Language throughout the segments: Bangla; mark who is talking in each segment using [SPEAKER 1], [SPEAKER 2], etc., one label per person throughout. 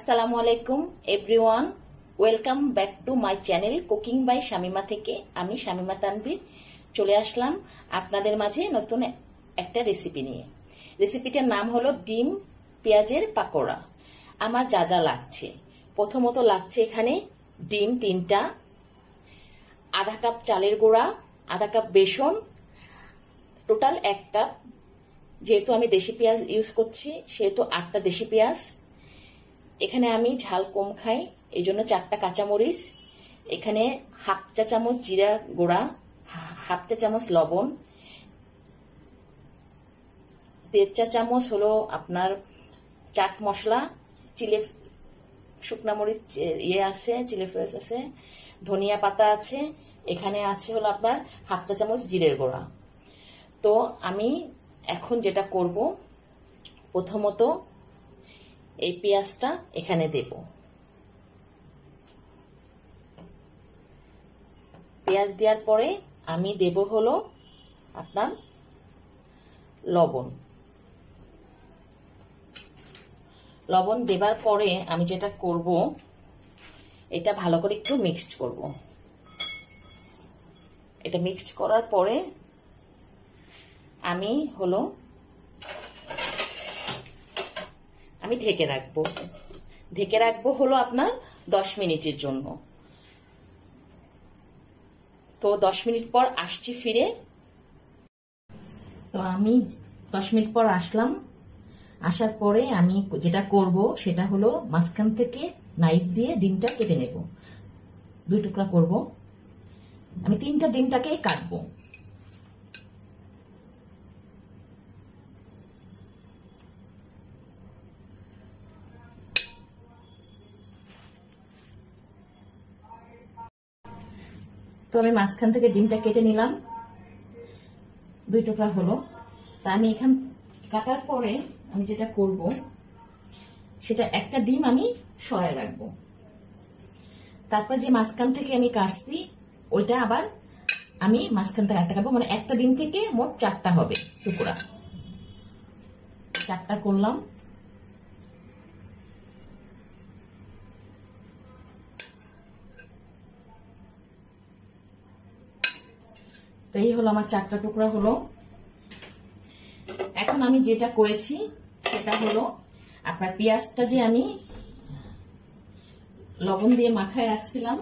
[SPEAKER 1] আসসালামু আলাইকুম everyone, welcome back to my channel cooking by Shamima থেকে। আমি শামিমা তানভীর চলে আসলাম আপনাদের মাঝে নতুন একটা রেসিপি নিয়ে। রেসিপিটার নাম হলো ডিম পেঁয়াজের পাকোড়া। আমার যা যা লাগছে, প্রথমত লাগছে এখানে ডিম 3টা, আধা কাপ চালের গুঁড়া, আধা কাপ বেসন, টোটাল 1 কাপ। যেহেতু আমি দেশি পেঁয়াজ ইউজ করছি সেহেতু 8টা দেশি পেঁয়াজ। এখানে আমি ঝাল কম খাই এই জন্য 4টা কাঁচামরিচ। এখানে হাফ চা চামচ জিরা গুঁড়া, হাফ চা চামচ লবণ, 1.5 চা চামচ হলো আপনার চাট মশলা, চিলি শুকনা মরিচ আছে, চিলি ফ্লেক্স আছে, ধনিয়া পাতা আছে, এখানে আছে হলো আপনার হাফ চা চামচ জিরের গুঁড়া। তো আমি এখন যেটা করব, প্রথমত এই পেঁয়াজটা এখানে দেব। পেঁয়াজ দেওয়ার পরে আমি দেব হলো আপনার লবণ। লবণ দেবার পরে আমি যেটা করব, এটা ভালো করে একটু মিক্সড করব। এটা মিক্সড করার পরে আমি ঢেকে রাখবো হলো আপনার 10 মিনিটের জন্য। তো 10 মিনিট পর আসছি ফিরে। তো আমি 10 মিনিট পর আসলাম। আসার পরে আমি যেটা করব সেটা হলো মাঝখান থেকে নাইফ দিয়ে ডিমটা কেটে নেব। 2 টুকরা করব। আমি 3টা ডিমটাকে কাটবো। তো আমি মাঝখান থেকে ডিমটা কেটে নিলাম, 2 টুকরা হলো। তা আমি এখান কাটার পরে আমি যেটা করব সেটা একটা ডিম আমি সরায় রাখবো। তারপর যে মাঝখান থেকে আমি কাটছি ওইটা আবার আমি মাঝখান থেকে একটা কাটবো, মানে একটা ডিম থেকে মোট 4টা হবে টুকরা। 4টা করলাম। তো এই হলো আমার 4টা টুকরা হলো। এখন আমি যেটা করেছি সেটা হলো আপনার পেঁয়াজটা যে আমি লবণ দিয়ে মাখায় রাখছিলাম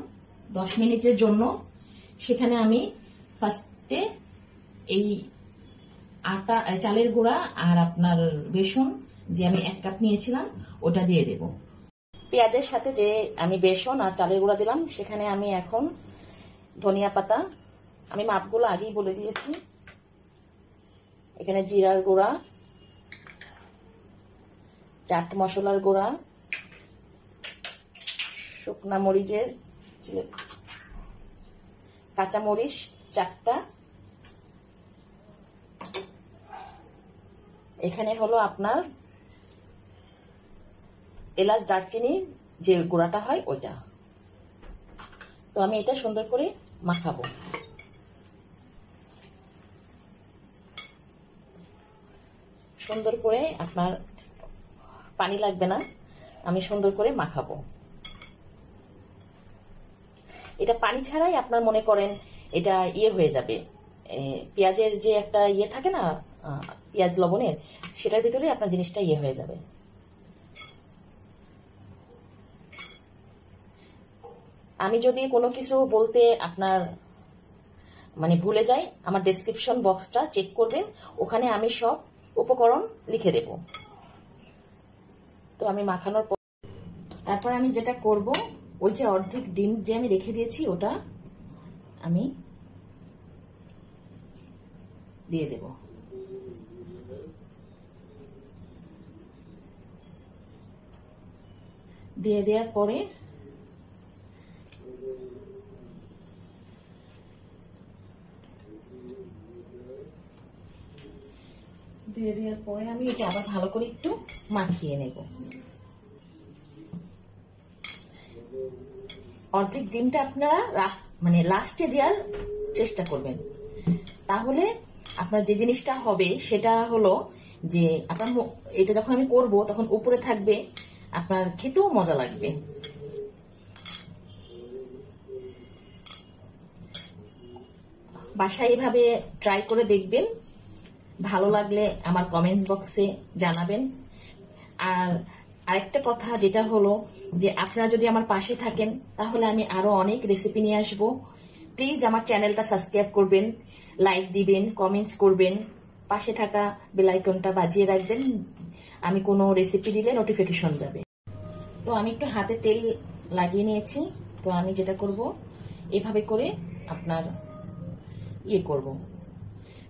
[SPEAKER 1] 10 মিনিটের জন্য, সেখানে আমি ফার্স্টে এই আটা চালের গুঁড়া আর আপনার বেসন যে আমি 1 কাপ নিয়েছিলাম ওটা দিয়ে দেব। পেঁয়াজের সাথে যে আমি বেসন আর চালের গুঁড়া দিলাম সেখানে আমি এখন ধনিয়া পাতা, আমি মাপগুলো আগেই বলে দিয়েছি, এখানে জিরার গুঁড়া, চাট মশলার গুঁড়া, শুকনা মরিচের কাঁচা মরিচ 4টা, এখানে হলো আপনার এলাচ দারচিনি যে গুঁড়াটা হয় ওইটা। তো আমি এটা সুন্দর করে মাখাবো। সুন্দর করে, আপনার পানি লাগবে না, আমি সুন্দর করে মাখাবো। এটা পানি ছাড়াই আপনার মনে করেন এটা হয়ে যাবে, পেঁয়াজের যে একটা থাকে না পেঁয়াজ লবণের, সেটার ভিতরে আপনার জিনিসটা হয়ে যাবে। আমি যদি কোনো কিছু বলতে আপনার মানে ভুলে যাই, আমার ডেসক্রিপশন বক্সটা চেক করবেন, ওখানে আমি সব উপকরণ লিখে দেব। তো আমি মাখানোর পর তারপর আমি যেটা করব, ওই যে অর্ধেক ডিম যে আমি রেখে দিয়েছি ওটা আমি দিয়ে দেব। দিয়ে দেওয়ার পরে আমি এটা আবার ভালো করে একটু মাখিয়ে নেব। অর্ধেক ডিমটা আপনারা মানে লাস্টে দেওয়ার চেষ্টা করবেন, তাহলে আপনার যে জিনিসটা হবে সেটা হলো যে আপনার এটা যখন আমি করব তখন উপরে থাকবে আপনার খেতেও মজা লাগবে। বাসায় এভাবে ট্রাই করে দেখবেন, ভালো লাগলে আমার কমেন্টস বক্সে জানাবেন। আর আরেকটা কথা যেটা হলো যে আপনারা যদি আমার পাশে থাকেন তাহলে আমি আরো অনেক রেসিপি নিয়ে আসবো। প্লিজ আমার চ্যানেলটা সাবস্ক্রাইব করবেন, লাইক দিবেন, কমেন্টস করবেন, পাশে থাকা বেল আইকনটা বাজিয়ে রাখবেন, আমি কোনো রেসিপি দিলে নোটিফিকেশন যাবে। তো আমি একটু হাতে তেল লাগিয়ে নিয়েছি। তো আমি যেটা করব এভাবে করে আপনার করব।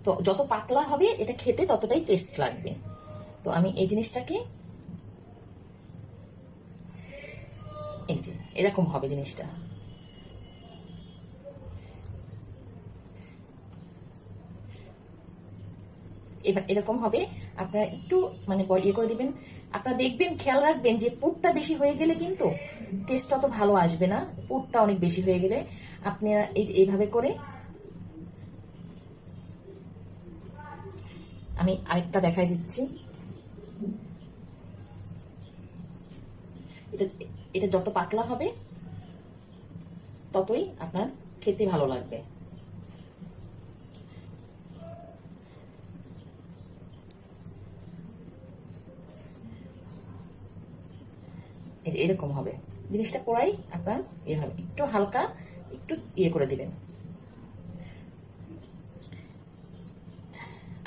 [SPEAKER 1] তো যত পাতলা হবে এটা খেতে ততটাই টেস্ট লাগবে। তো আমি এই জিনিসটাকে এই যে এরকম হবে জিনিসটা। এবার এরকম হবে। আপনারা একটু মানে করে দিবেন। আপনারা দেখবেন, খেয়াল রাখবেন যে পুরটা বেশি হয়ে গেলে কিন্তু টেস্টটা অত ভালো আসবে না। পুরটা অনেক বেশি হয়ে গেলে আপনারা এই যে এইভাবে করে, আমি আরেকটা দেখাই দিচ্ছি। এটা যত পাতলা হবে ততই আপনার খেতে ভালো লাগবে। এই যে এরকম হবে জিনিসটা। পড়াই আপনার হবে একটু হালকা একটু করে দিবেন।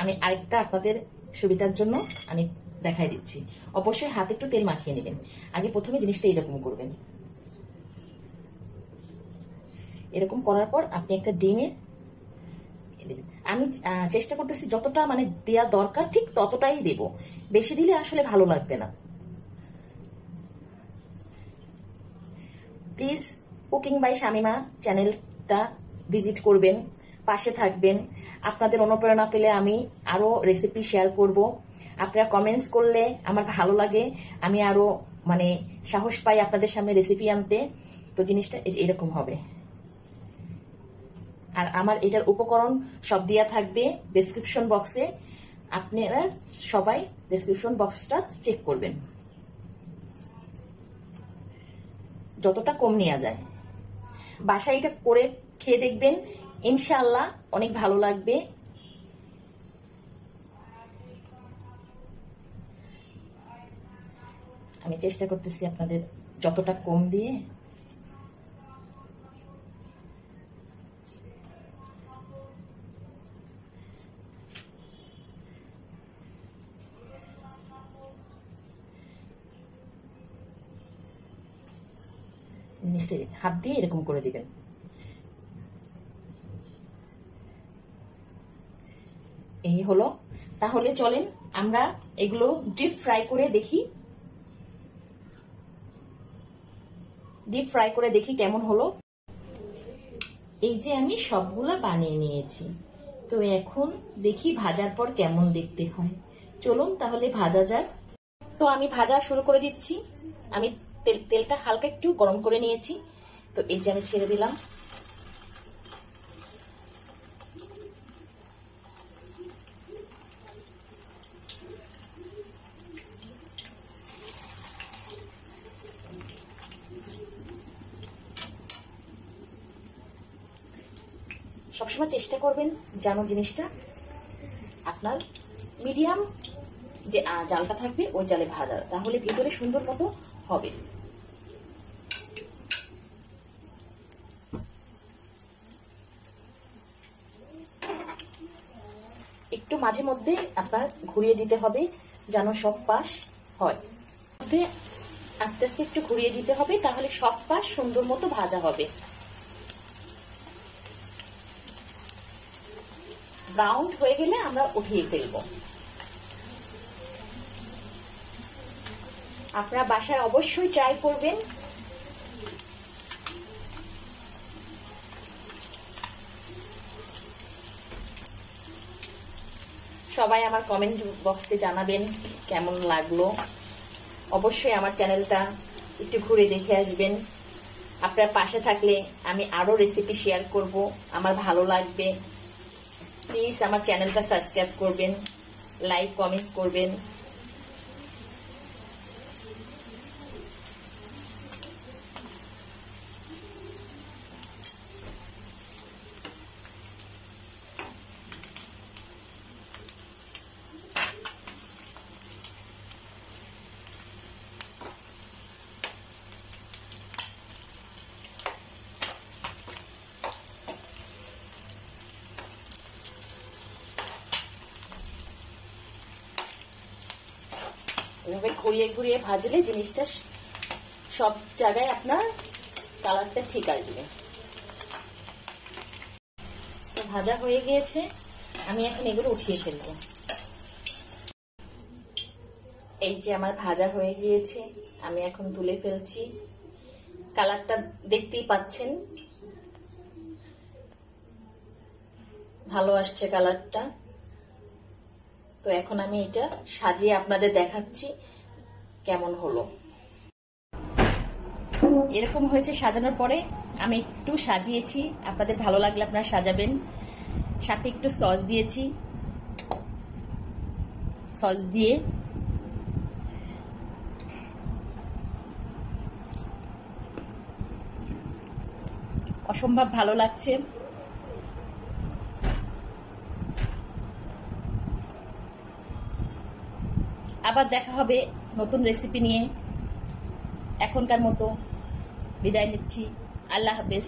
[SPEAKER 1] আমি আরেকটা আপনাদের সুবিধার জন্য আমি দেখাই দিচ্ছি। অবশ্যই হাতে একটু তেল মাখিয়ে নেবেন। আগে প্রথমে জিনিসটা এরকম করবেন। এরকম করার পর আপনি একটা ডিমে দেবেন। আমি চেষ্টা করতেছি যতটা মানে দেওয়া দরকার ঠিক ততটাই দেব, বেশি দিলে আসলে ভালো লাগবে না। প্লিজ কুকিং বাই শামিমা চ্যানেলটা ভিজিট করবেন, পাশে থাকবেন। আপনাদের অনুপ্রেরণা পেলে আমি আরো রেসিপি শেয়ার করব। আপনারা কমেন্টস করলে আমার ভালো লাগে, আমি আরো মানে সাহস পাই আপনাদের সামনে রেসিপি আনতে। তো জিনিসটা এরকম হবে। আর আমার এটার উপকরণ সব দেয়া থাকবে ডেসক্রিপশন বক্সে। আপনারা সবাই ডেসক্রিপশন বক্সটা চেক করবেন, যতটা কম নেওয়া যায়। বাসায় এটা করে খেয়ে দেখবেন, ইনশাআল্লাহ অনেক ভালো লাগবে। আমি চেষ্টা করতেছি আপনাদের যতটা কম দিয়ে। জিনিসটা হাত দিয়ে এরকম করে দিবেন। এই হলো। তাহলে চলেন আমরা এগুলো ডিপ ফ্রাই করে দেখি। ডিপ ফ্রাই করে দেখি কেমন হলো। এই যে আমি সবগুলা বানিয়ে নিয়েছি। তো এখন দেখি ভাজার পর কেমন দেখতে হয়। চলুন তাহলে ভাজা যাক। তো আমি ভাজা শুরু করে দিচ্ছি। আমি তেলটা হালকা একটু গরম করে নিয়েছি। তো এই যে আমি ছেড়ে দিলাম। সবসময় চেষ্টা করবেন যেন জিনিসটা আপনার মিডিয়াম যে জালটা থাকবে ওই জালে ভাজা, তাহলে ভিতরে সুন্দর মতো হবে। একটু মাঝে মধ্যে আপনার ঘুরিয়ে দিতে হবে যেন সব পাশ হয়। আস্তে আস্তে একটু ঘুরিয়ে দিতে হবে, তাহলে সব পাশ সুন্দর মতো ভাজা হবে। ব্রাউন হয়ে গেলে আমরা উঠিয়ে ফেলবো। আপনারা বাসায় অবশ্যই ট্রাই করবেন। সবাই আমার কমেন্ট বক্সে জানাবেন কেমন লাগলো। অবশ্যই আমার চ্যানেলটা একটু ঘুরে দেখে আসবেন। আপনার পাশে থাকলে আমি আরো রেসিপি শেয়ার করব, আমার ভালো লাগবে। প্লিজ আমার চ্যানেলটা সাবস্ক্রাইব করবেন, লাইক কমেন্টস করবেন। এভাবে ঘুরিয়ে ঘুরিয়ে ভাজলে জিনিসটা সব জায়গায় আপনার কালারটা ঠিক আসবে। তো ভাজা হয়ে গিয়েছে, আমি এখন এগুলো উঠিয়ে ফেলবো। এই যে আমার ভাজা হয়ে গিয়েছে, আমি এখন তুলে ফেলছি। কালারটা দেখতেই পাচ্ছেন, ভালো আসছে কালারটা। তো এখন আমি এটা সাজিয়ে আপনাদের দেখাচ্ছি কেমন হলো। এরকম হয়েছে সাজানোর পরে আমি একটু সাজিয়েছি, আপনাদের ভালো লাগলে আপনারা সাজাবেন। সাথে একটু সস দিয়েছি, সস দিয়ে অসম্ভব ভালো লাগছে। আবার দেখা হবে নতুন রেসিপি নিয়ে। এখনকার মতো বিদায় নিচ্ছি। আল্লাহ হাফেজ।